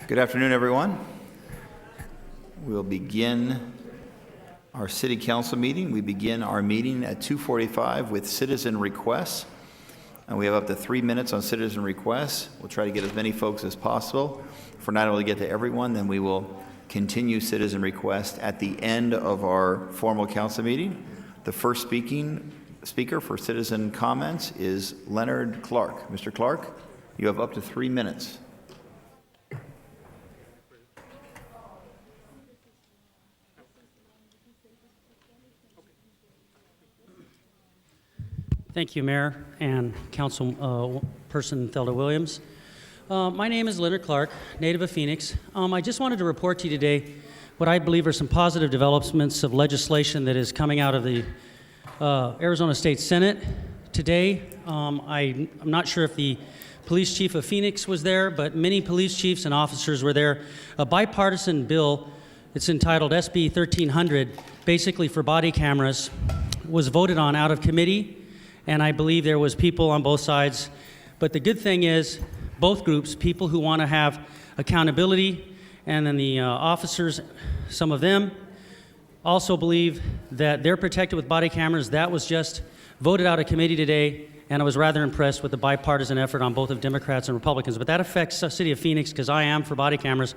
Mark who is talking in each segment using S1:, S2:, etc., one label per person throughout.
S1: Good afternoon, everyone. We'll begin our City Council meeting. We begin our meeting at 2:45 with citizen requests. And we have up to 3 minutes on citizen requests. We'll try to get as many folks as possible. If we're not able to get to everyone, then we will continue citizen requests at the end of our formal council meeting. The first speaker for citizen comments is Leonard Clark. Mr. Clark, you have up to 3 minutes.
S2: Thank you, Mayor and Council Person Thelda Williams. My name is Leonard Clark, native of Phoenix. I just wanted to report to you today what I believe are some positive developments of legislation that is coming out of the Arizona State Senate today. I'm not sure if the police chief of Phoenix was there, but many police chiefs and officers were there. A bipartisan bill, it's entitled SB 1300, basically for body cameras, was voted on out of committee. And I believe there was people on both sides. But the good thing is, both groups, people who want to have accountability, and then the officers, some of them, also believe that they're protected with body cameras. That was just voted out of committee today, and I was rather impressed with the bipartisan effort on both of Democrats and Republicans. But that affects the city of Phoenix, because I am for body cameras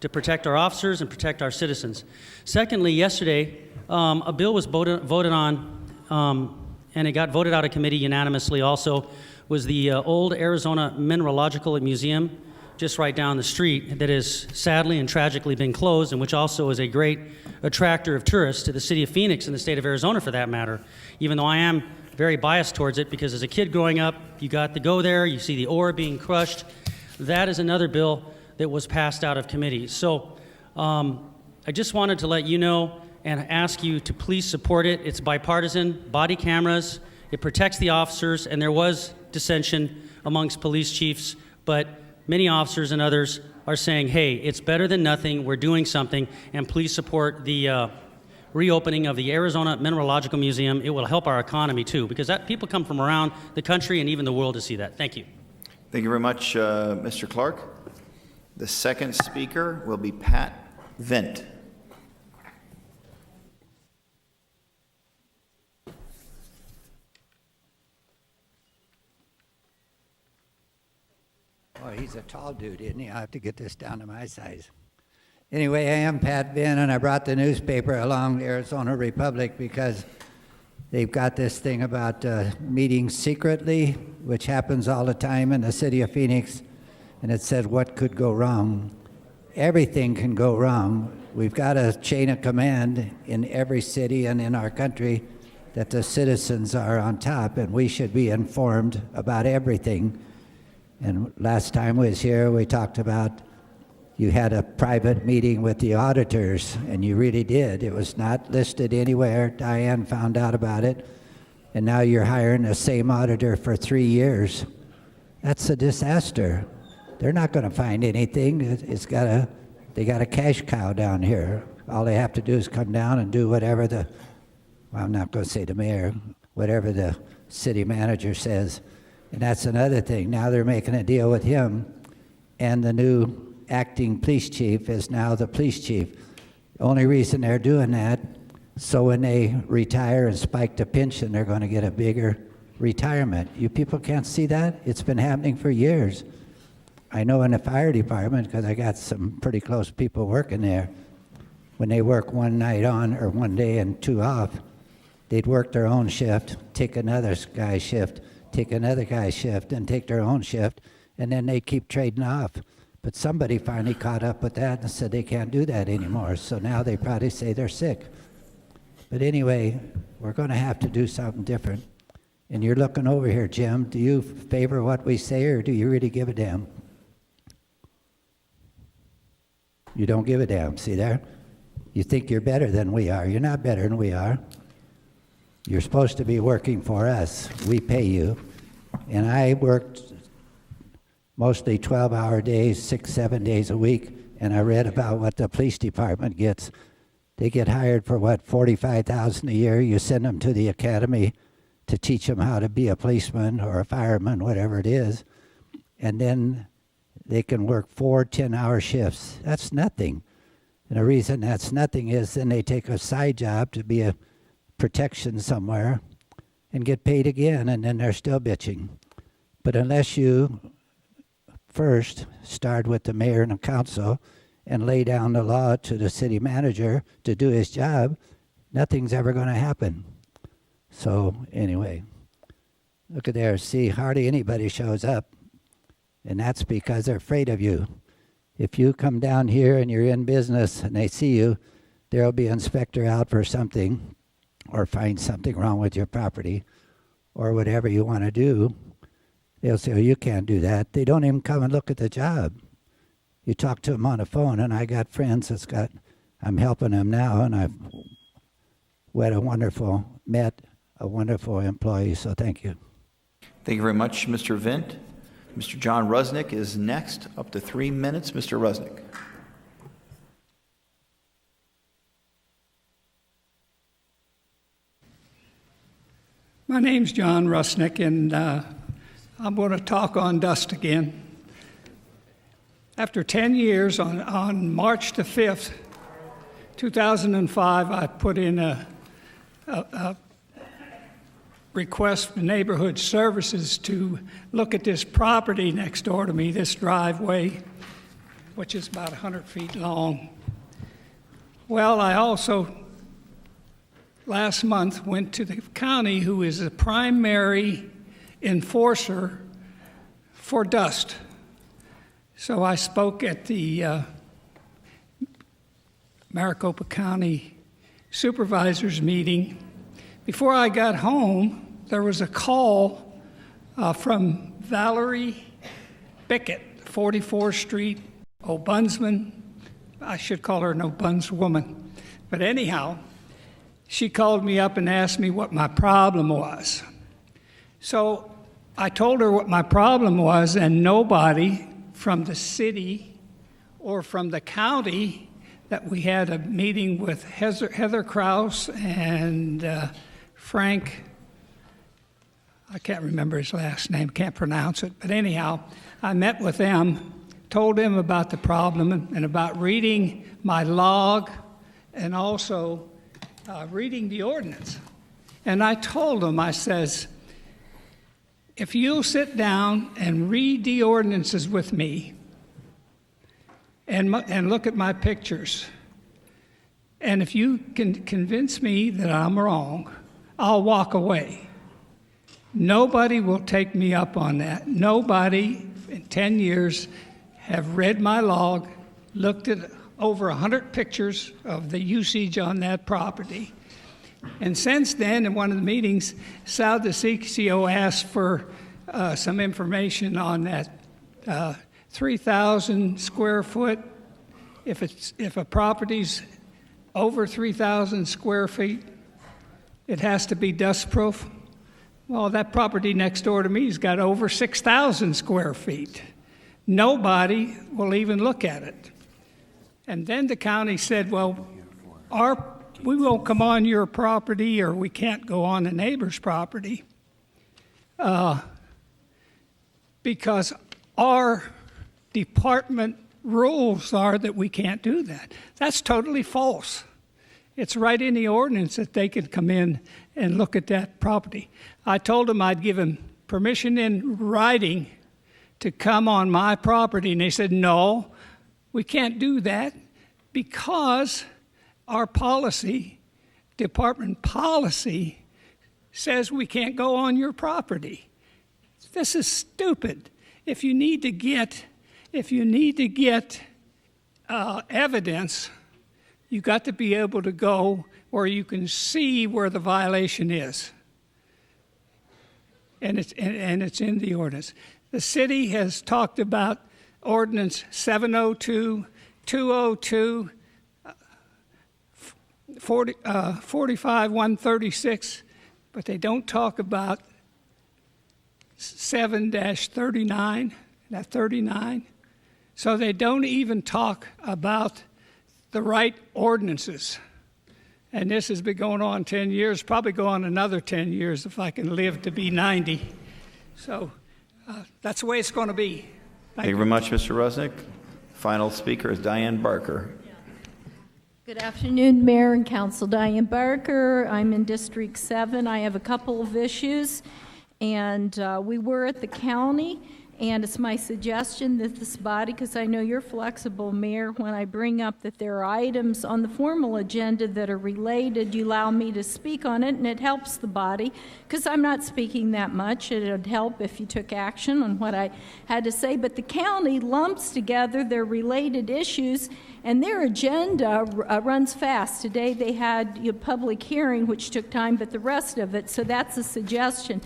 S2: to protect our officers and protect our citizens. Secondly, yesterday, a bill was voted on, and it got voted out of committee unanimously also, was the old Arizona Mineralogical Museum, just right down the street, that has sadly and tragically been closed, and which also is a great attractor of tourists to the city of Phoenix and the state of Arizona for that matter, even though I am very biased towards it, because as a kid growing up, you got to go there, you see the ore being crushed. That is another bill that was passed out of committee. So I just wanted to let you know and ask you to please support it. It's bipartisan, body cameras, it protects the officers, and there was dissension amongst police chiefs, but many officers and others are saying, hey, it's better than nothing, we're doing something, and please support the reopening of the Arizona Mineralogical Museum. It will help our economy too, because people come from around the country and even the world to see that. Thank you.
S1: Thank you very much, Mr. Clark. The second speaker will be Pat Vent.
S3: Oh, he's a tall dude, isn't he? I'll have to get this down to my size. Anyway, I am Pat Vinn, and I brought the newspaper along, Arizona Republic, because they've got this thing about meetings secretly, which happens all the time in the city of Phoenix, and it said, what could go wrong? Everything can go wrong. We've got a chain of command in every city and in our country that the citizens are on top, and we should be informed about everything. And last time we was here, we talked about you had a private meeting with the auditors, and you really did. It was not listed anywhere. Diane found out about it, and now you're hiring the same auditor for 3 years. That's a disaster. They're not going to find anything. They got a cash cow down here. All they have to do is come down and do whatever I'm not going to say the mayor, whatever the city manager says. And that's another thing. Now they're making a deal with him, and the new acting police chief is now the police chief. The only reason they're doing that, so when they retire and spike the pension, they're going to get a bigger retirement. You people can't see that? It's been happening for years. I know in the fire department, because I got some pretty close people working there, when they work one night on or one day and 2 off, they'd work their own shift, take another guy's shift, take another guy's shift, and take their own shift, and then they keep trading off. But somebody finally caught up with that and said they can't do that anymore, so now they probably say they're sick. But anyway, we're going to have to do something different. And you're looking over here, Jim. Do you favor what we say, or do you really give a damn? You don't give a damn, see there? You think you're better than we are. You're not better than we are. You're supposed to be working for us. We pay you. And I worked mostly 12-hour days, 6-7 days a week, and I read about what the police department gets. They get hired for, $45,000 a year. You send them to the academy to teach them how to be a policeman or a fireman, whatever it is. And then they can work 4 10-hour shifts. That's nothing. And the reason that's nothing is then they take a side job to be a protection somewhere and get paid again, and then they're still bitching. But unless you first start with the mayor and the council and lay down the law to the city manager to do his job, nothing's ever going to happen. So anyway, look at there. See, hardly anybody shows up, and that's because they're afraid of you. If you come down here and you're in business and they see you, there'll be an inspector out for something or find something wrong with your property or whatever you want to do. They'll say, oh, you can't do that. They don't even come and look at the job. You talk to them on the phone, and I got friends I'm helping them now, and I've met a wonderful employee, so thank you.
S1: Thank you very much, Mr. Vint. Mr. John Rusnak is next, up to 3 minutes. Mr. Rusnak.
S4: My name's John Rusnak, and I'm going to talk on dust again. After 10 years, on March the 5th, 2005, I put in a request for neighborhood services to look at this property next door to me, this driveway, which is about 100 feet long. Well, I also, last month, went to the county, who is the primary enforcer for dust. So I spoke at the Maricopa County Supervisors meeting. Before I got home, there was a call from Valerie Bickett, 44th Street, Obunsman. I should call her an Obunswoman. But anyhow, she called me up and asked me what my problem was. So I told her what my problem was, and nobody from the city or from the county, that we had a meeting with Heather Kraus and Frank, I can't remember his last name, can't pronounce it, but anyhow, I met with them, told them about the problem and about reading my log and also reading the ordinance. And I told them, I says, if you'll sit down and read the ordinances with me and look at my pictures, and if you can convince me that I'm wrong, I'll walk away. Nobody will take me up on that. Nobody in 10 years have read my log, looked at over 100 pictures of the usage on that property. And since then, in one of the meetings, Sal DeCiccio asked for some information on that 3,000 square foot. If a property's over 3,000 square feet, it has to be dust proof. Well, that property next door to me's got over 6,000 square feet. Nobody will even look at it. And then the county said, well, we won't come on your property, or we can't go on the neighbor's property because our department rules are that we can't do that. That's totally false. It's right in the ordinance that they can come in and look at that property. I told them I'd give them permission in writing to come on my property, and they said, no, we can't do that because our policy, department policy, says we can't go on your property. This is stupid. If you need to get evidence, you got to be able to go where you can see where the violation is, and it's in the ordinance. The city has talked about ordinance 702, 202, 45, 136, but they don't talk about 7-39, that 39. So they don't even talk about the right ordinances. And this has been going on 10 years, probably go on another 10 years if I can live to be 90. So that's the way it's going to be.
S1: Thank you very much, Mr. Rusnak. Final speaker is Diane Barker.
S5: Good afternoon, Mayor and Council. Diane Barker. I'm in District 7. I have a couple of issues, and we were at the county, and it's my suggestion that this body, because I know you're flexible, Mayor, when I bring up that there are items on the formal agenda that are related, you allow me to speak on it, and it helps the body, because I'm not speaking that much. It would help if you took action on what I had to say, but the county lumps together their related issues, and their agenda runs fast. Today they had a public hearing, which took time, but the rest of it, so that's a suggestion.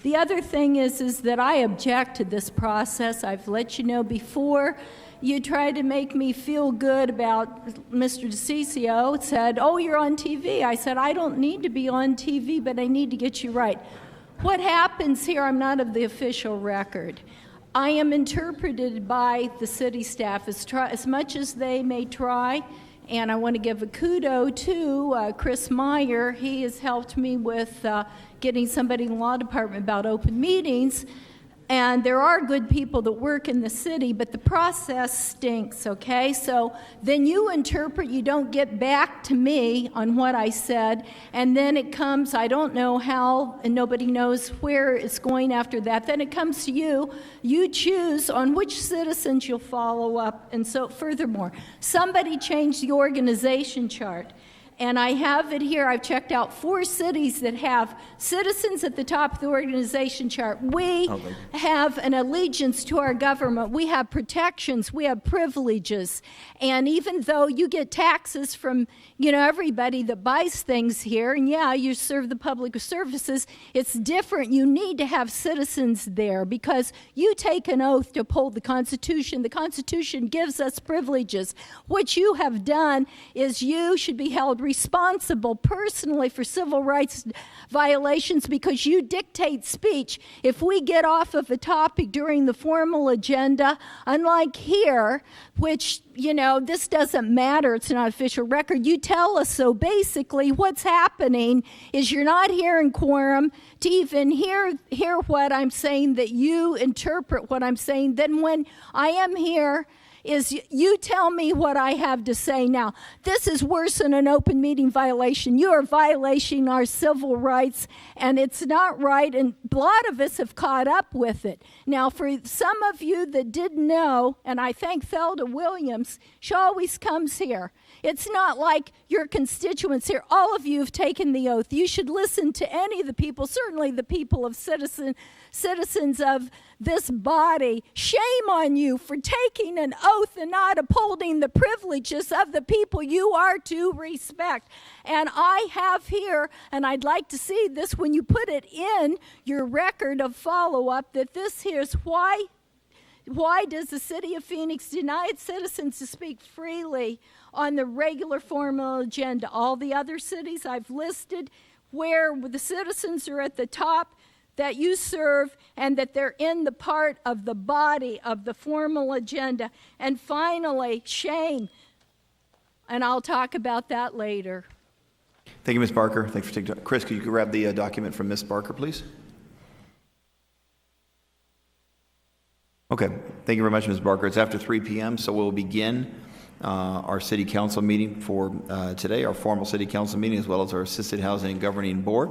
S5: The other thing is that I object to this process. I've let you know before. You tried to make me feel good about Mr. DeCiccio, said, oh, you're on TV. I said, I don't need to be on TV, but I need to get you right. What happens here, I'm not of the official record. I am interpreted by the city staff as much as they may try, and I want to give a kudo to Chris Meyer. He has helped me with getting somebody in the law department about open meetings, and there are good people that work in the city, but the process stinks, okay? So then you interpret, you don't get back to me on what I said, and then it comes, I don't know how, and nobody knows where it's going after that. Then it comes to you. You choose on which citizens you'll follow up, and so furthermore, somebody changed the organization chart. And I have it here. I've checked out 4 cities that have citizens at the top of the organization chart. We have an allegiance to our government. We have protections. We have privileges. And even though you get taxes from, everybody that buys things here, and yeah, you serve the public services, it's different. You need to have citizens there because you take an oath to uphold the Constitution. The Constitution gives us privileges. What you have done is you should be held responsible personally for civil rights violations because you dictate speech. If we get off of a topic during the formal agenda, unlike here, which, this doesn't matter, it's not official record, you tell us so. Basically, what's happening is you're not here in quorum to even hear what I'm saying, that you interpret what I'm saying. Then when I am here, is you tell me what I have to say. Now, this is worse than an open meeting violation. You are violating our civil rights, and it's not right, and a lot of us have caught up with it. Now, for some of you that didn't know, and I thank Thelda Williams, she always comes here. It's not like your constituents here. All of you have taken the oath. You should listen to any of the people, certainly the people of citizens of this body. Shame on you for taking an oath and not upholding the privileges of the people you are to respect. And I have here, and I'd like to see this when you put it in your record of follow-up, that this here's why does the city of Phoenix deny its citizens to speak freely on the regular formal agenda? All the other cities I've listed where the citizens are at the top, that you serve, and that they're in the part of the body of the formal agenda. And finally, shame. And I'll talk about that later.
S1: Thank you, Ms. Barker. Thanks for taking. Chris, could you grab the document from Ms. Barker, please? Okay. Thank you very much, Ms. Barker. It's after 3 p.m., so we'll begin our city council meeting for today, our formal city council meeting, as well as our assisted housing and governing board.